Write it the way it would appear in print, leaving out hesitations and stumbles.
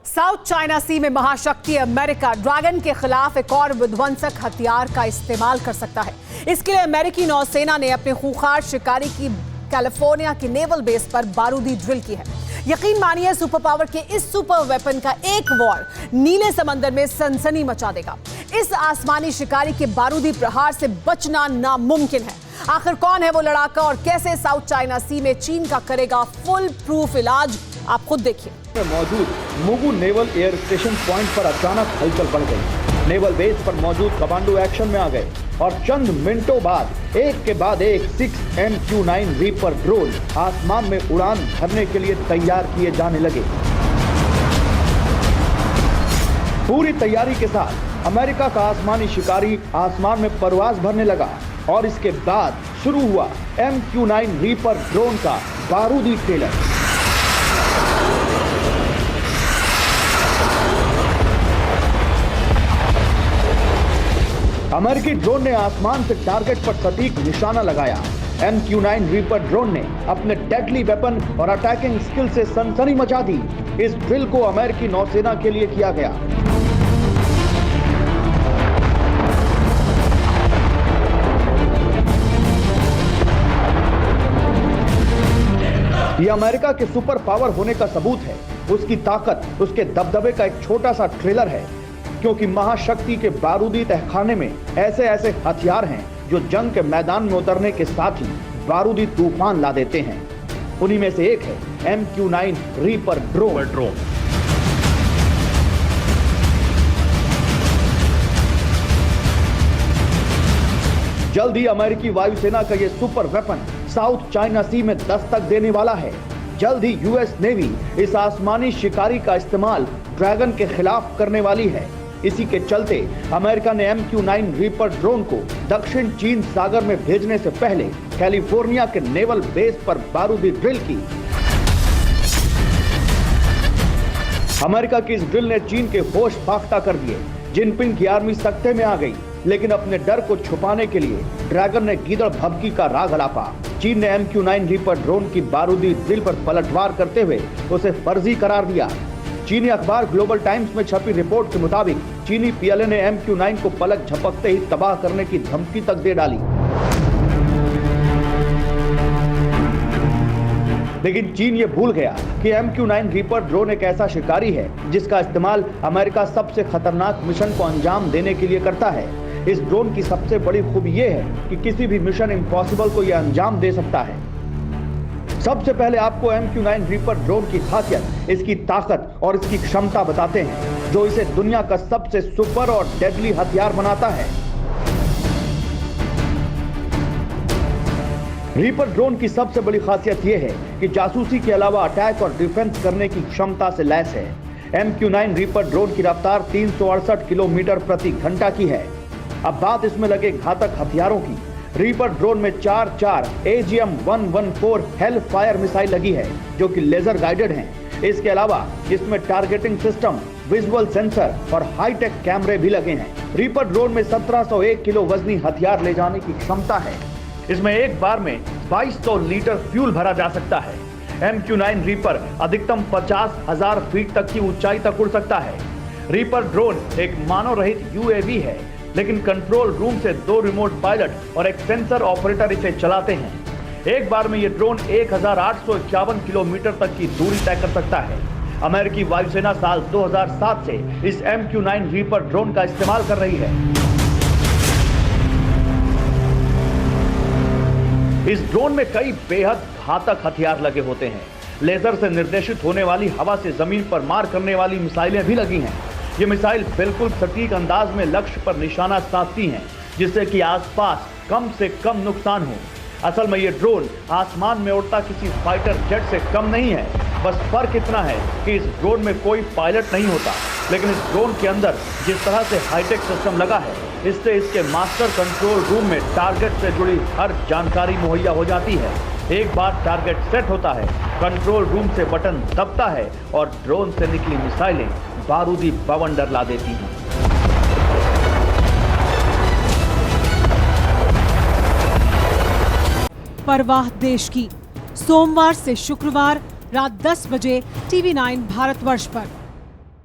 South China सी में महाशक्ति America dragon के खिलाफ एक और विध्वंसक हथियार का इस्तेमाल कर सकता है। इसके लिए अमेरिकी नौसेना ने अपने खूंखार शिकारी की कैलिफोर्निया की नेवल बेस पर बारूदी ड्रिल की है। यकीन मानिए सुपर पावर के इस सुपर वेपन का एक वॉर नीले समंदर में सनसनी मचा देगा। इस आसमानी शिकारी के बारूदी प्रहार से बचना नामुमकिन है। आखिर कौन है वो लड़ाका और कैसे साउथ चाइना सी में चीन का करेगा फुल प्रूफ इलाज, आप खुद देखिए। मौजूद Mugu naval air station point पर अचानक हलचल बढ़ गई। नेवल बेस पर मौजूद कमांडो एक्शन में आ गए और चंद मिनटों बाद एक के बाद एक 6 MQ-9 रीपर ड्रोन आसमान में उड़ान भरने के लिए तैयार किए जाने लगे। पूरी तैयारी के साथ अमेरिका का आसमानी शिकारी आसमान में परवाज भरने लगा और इसके बाद शुरू हुआ MQ-9 रीपर ड्रोन का बारूदी ट्रेलर। अमेरिकी ड्रोन ने आसमान से टारगेट पर सटीक निशाना लगाया। MQ-9 रीपर ड्रोन ने अपने डेडली वेपन और अटैकिंग स्किल से सनसनी मचा दी। इस ड्रिल को अमेरिकी नौसेना के लिए किया गया। यह अमेरिका के सुपर पावर होने का सबूत है। उसकी ताकत, उसके दबदबे का एक छोटा सा ट्रेलर है, क्योंकि महाशक्ति के बारूदी तहखाने में ऐसे ऐसे हथियार हैं जो जंग के मैदान में उतरने के साथ ही बारूदी तूफान ला देते हैं। उन्हीं में से एक है MQ-9 रीपर ड्रोन। जल्द ही अमेरिकी वायुसेना का यह सुपर वेपन साउथ चाइना सी में दस्तक देने वाला है। जल्द ही US नेवी इस आसमानी शिकारी का इस्तेमाल ड्रैगन के खिलाफ करने वाली है। इसी के चलते अमेरिका ने MQ-9 रीपर ड्रोन को दक्षिण चीन सागर में भेजने से पहले कैलिफोर्निया के नेवल बेस पर बारूदी ड्रिल की। अमेरिका की इस ड्रिल ने चीन के होश फाख्ता कर दिए। जिनपिंग की आर्मी सकते में आ गई, लेकिन अपने डर को छुपाने के लिए ड्रैगन ने गीदड़ भभकी का राग अलापा। चीन ने MQ-9 रीपर ड्रोन की बारूदी ड्रिल पर पलटवार करते हुए उसे फर्जी करार दिया। चीनी अखबार ग्लोबल टाइम्स में छपी रिपोर्ट के मुताबिक चीनी PLA ने MQ-9 को पलक झपकते ही तबाह करने की धमकी तक दे डाली। लेकिन चीन ये भूल गया कि MQ-9 रीपर ड्रोन एक ऐसा शिकारी है जिसका इस्तेमाल अमेरिका सबसे खतरनाक मिशन को अंजाम देने के लिए करता है। इस ड्रोन की सबसे बड़ी खूबी यह है कि किसी भी मिशन इम्पॉसिबल को यह अंजाम दे सकता है। सबसे पहले आपको MQ-9 रीपर ड्रोन की खासियत, इसकी ताकत और इसकी क्षमता बताते हैं, जो इसे दुनिया का सबसे सुपर और डेडली हथियार बनाता है। रीपर ड्रोन की सबसे बड़ी खासियत यह है कि जासूसी के अलावा अटैक और डिफेंस करने की क्षमता से लैस है। MQ-9 रीपर ड्रोन की रफ्तार 368 किलोमीटर प्रति घंटा की है। अब बात इसमें लगे घातक हथियारों की। रीपर ड्रोन में 4 AGM-114 हेल फायर मिसाइल लगी है, जो कि लेजर गाइडेड हैं। इसके अलावा इसमें टारगेटिंग सिस्टम, विजुअल सेंसर और हाईटेक कैमरे भी लगे हैं। रीपर ड्रोन में 1701 किलो वजनी हथियार ले जाने की क्षमता है। इसमें एक बार में 2200 लीटर फ्यूल भरा जा सकता है। MQ-9 रीपर अधिकतम 50,000 फीट तक की ऊंचाई तक उड़ सकता है। रीपर ड्रोन एक मानव रहित UAV है, लेकिन कंट्रोल रूम से 2 रिमोट पायलट और एक सेंसर ऑपरेटर इसे चलाते हैं। एक बार में यह ड्रोन 1851 किलोमीटर तक की दूरी तय कर सकता है। अमेरिकी वायुसेना साल 2007 से इस MQ-9 रीपर ड्रोन का इस्तेमाल कर रही है। इस ड्रोन में कई बेहद घातक हथियार लगे होते हैं। लेजर से निर्देशित होने वाली हवा से जमीन पर मार करने वाली मिसाइलें भी लगी हैं। ये मिसाइल बिल्कुल सटीक अंदाज में लक्ष्य पर निशाना साधती हैं, जिससे कि आसपास कम से कम नुकसान हो। असल में ये ड्रोन आसमान में उड़ता किसी फाइटर जेट से कम नहीं है। बस फर्क इतना है कि इस ड्रोन में कोई पायलट नहीं होता, लेकिन इस ड्रोन के अंदर जिस तरह से हाईटेक सिस्टम लगा है, इससे इसके मास्टर कंट्रोल रूम में टारगेट से जुड़ी हर जानकारी मुहैया हो जाती है। एक बार टारगेट सेट होता है, कंट्रोल रूम से बटन दबता है और ड्रोन से निकली मिसाइलें बारूदी बवंडर ला देती हैं। परवाह देश की, सोमवार से शुक्रवार रात 10 बजे TV9 भारतवर्ष पर।